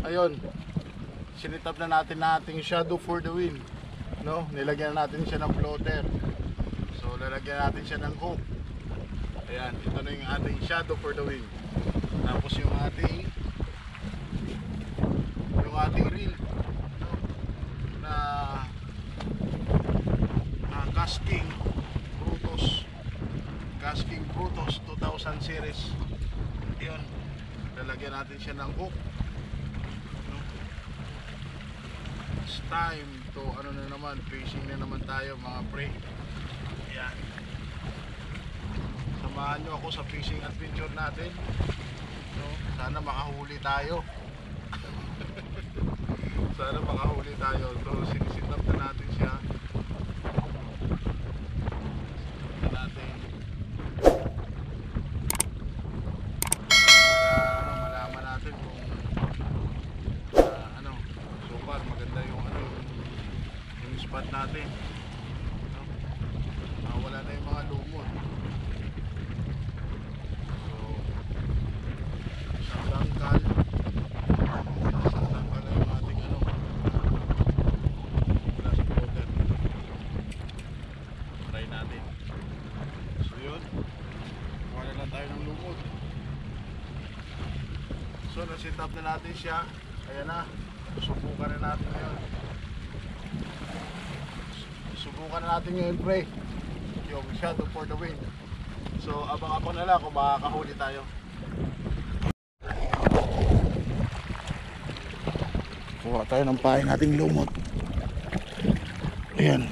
ayun, sinitap na natin ating shadow for the wind, no? Nilagyan natin siya ng floater. So lalagyan natin siya ng hook. Ayan, ito na yung ating shadow for the wind. Tapos yung ating reel, no? Na Casking Brutus 2000 series. Yun, lalagyan natin siya ng hook, no? It's time to ano na naman, fishing na naman tayo mga pre. Ayan, samahan nyo ako sa fishing adventure natin, no? Sana makahuli tayo. Sana makahuli tayo. So sinisitap na natin siya. Spot natin, no? Wala na yung mga lumot. So isang tangkal na yung ating ano, glass floater. Try natin. So yun, wala na tayo ng lumot. So nasit up na natin siya. Ayan na, subukan na natin ngayon. Subukan na natin ngayon pre, yung shadow for the wind. So abang-abang na lang kung makakahuli tayo. Kuha tayo ng pain nating lumot. Ayan.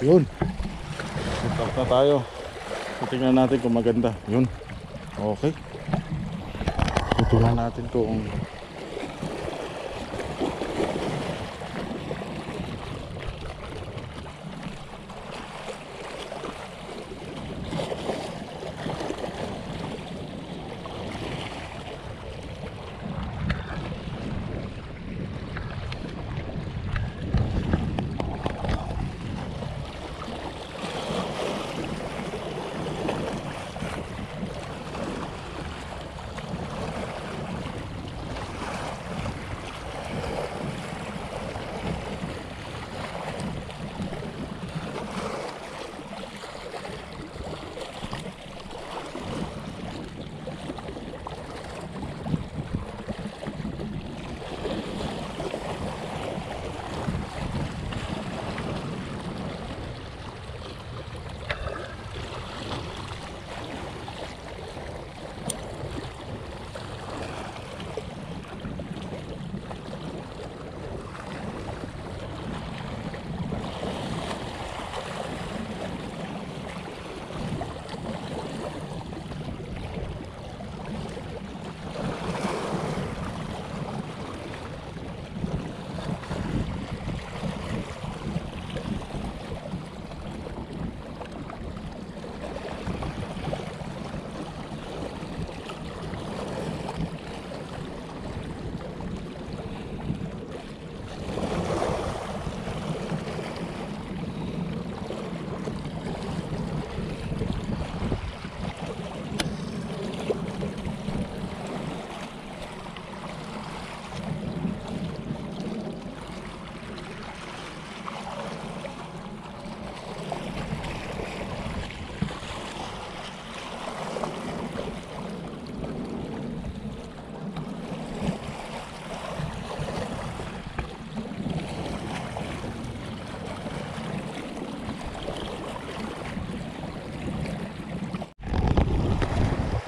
Yun, start na tayo. Tingnan natin kung maganda. Yun, okay. Tutulan natin kung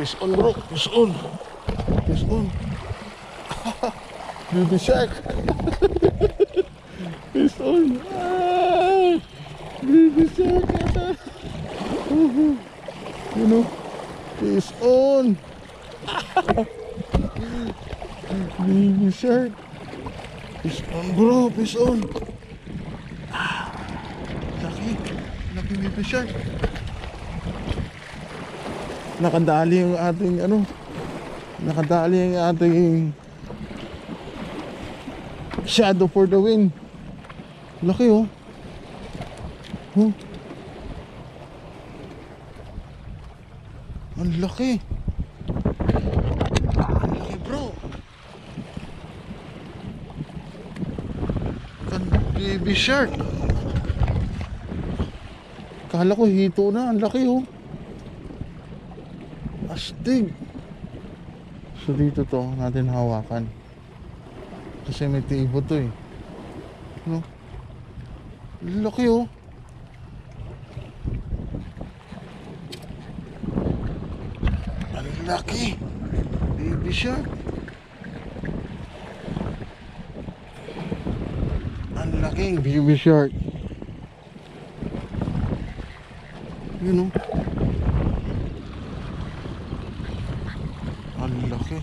Fish on bro, fish on. Fish on. Baby shark. Fish on. Ah, baby shark. You know, fish on. Baby shark. Fish on bro, fish on. Laki. Laki baby shark. Nakadali yung ating ano. Nakadali yung ating shadow for the wind. Laki oh. Huh? Ang laki. Ang laki bro. Baby shark. Kala ko hito na. Ang laki oh. Astig. So dito to natin hawakan. Kasi may tibo to eh. No? Laki oh. Ang laki. Baby shark. Ang laking baby shark. You know. Ang laki.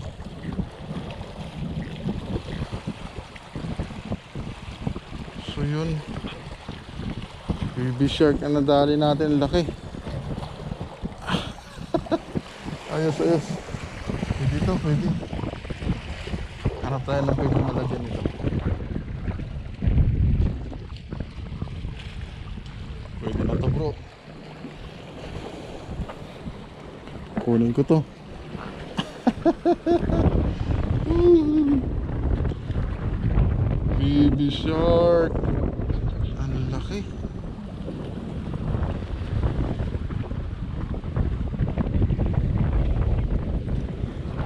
So yun, baby shark ang nadali natin. Laki. Ayos, ayos. Pwede ito, pwede. Hanap tayo ng pwede malagyan ito. Pwede na to bro. Kunin ko to. Baby shark. Ang laki.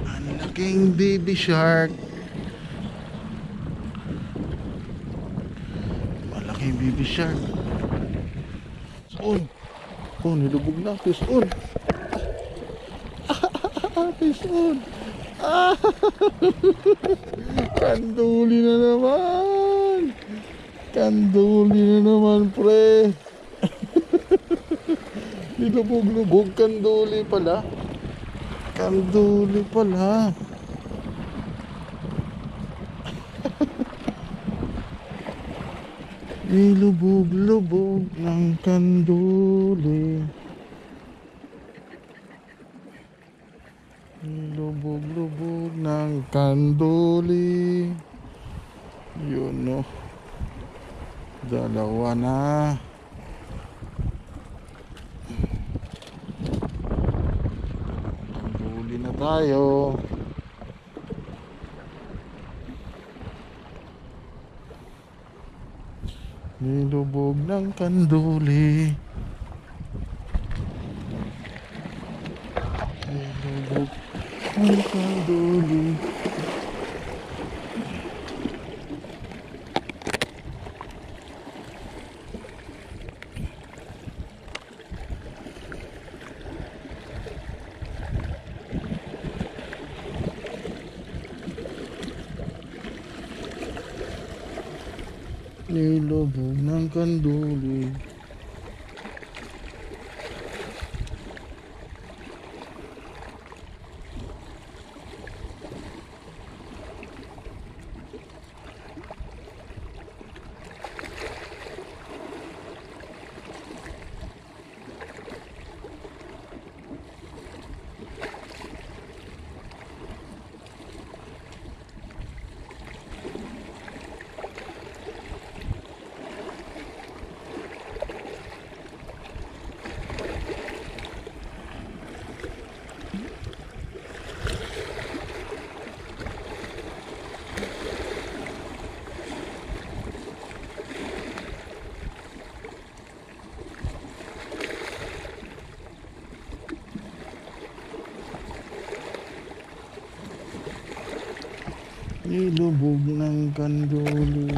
Ang laking baby shark. Malaking baby shark. Fish on. Oh, nilubog na. Fish on. Fish on. Kanduli na naman. Kanduli na naman pre. Nilubog-lubog. Kanduli pala. Kanduli pala. Nilubog-lubog ng kanduli. Lubog-lubog ng kanduli. Yun no. Dalawa na. Kanduli na tayo. Nilubog ng kanduli. Nilubog ng kanduli. Nilubog ng kanduli. Nilubog ng kanduli.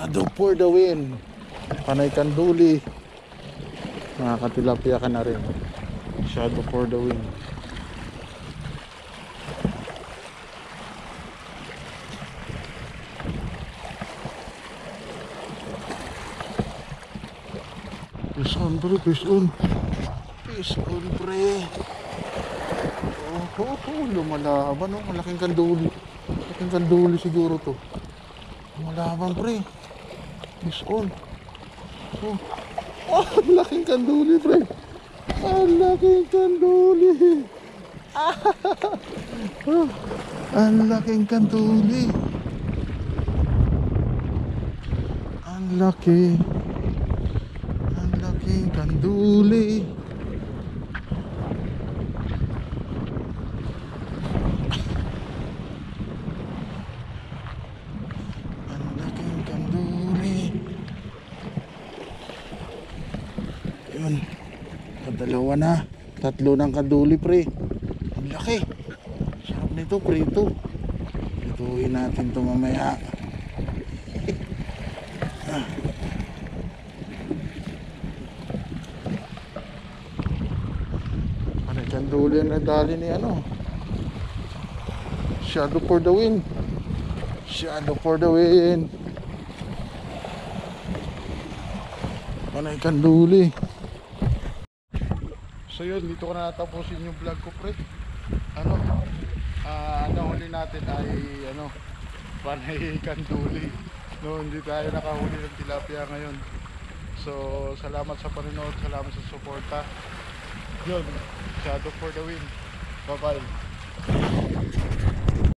Shadow for the win. Panay Kanduli. Makakatilapia ka na rin. Shadow for the win. Fish on pre, fish on. Fish on pre. Oh, lumalaban oh. Malaking kanduli. Malaking kanduli siguro to. Lumalaban pre. Fish on. Oh, laking kanduli pre. Ang laking kanduli. Ang laking kanduli. Ang laki. Ang laking kanduli. Ang laking kanduli. Yun. Dalawa na. Tatlo ng kanduli pre. Ang laki. Sarap nito prito. Prituhin natin ito mamaya. Ano kanduli na dali ni ano? Shadow for the win. Shadow for the win. Ano kanduli? So yun, dito ko na natapusin yung vlog ko pre. Ano huli natin ay panay kanduli. No, hindi tayo nakahuli ng tilapia ngayon. So salamat sa panonood, salamat sa suporta. Yun, Shadow for the win. Bye bye.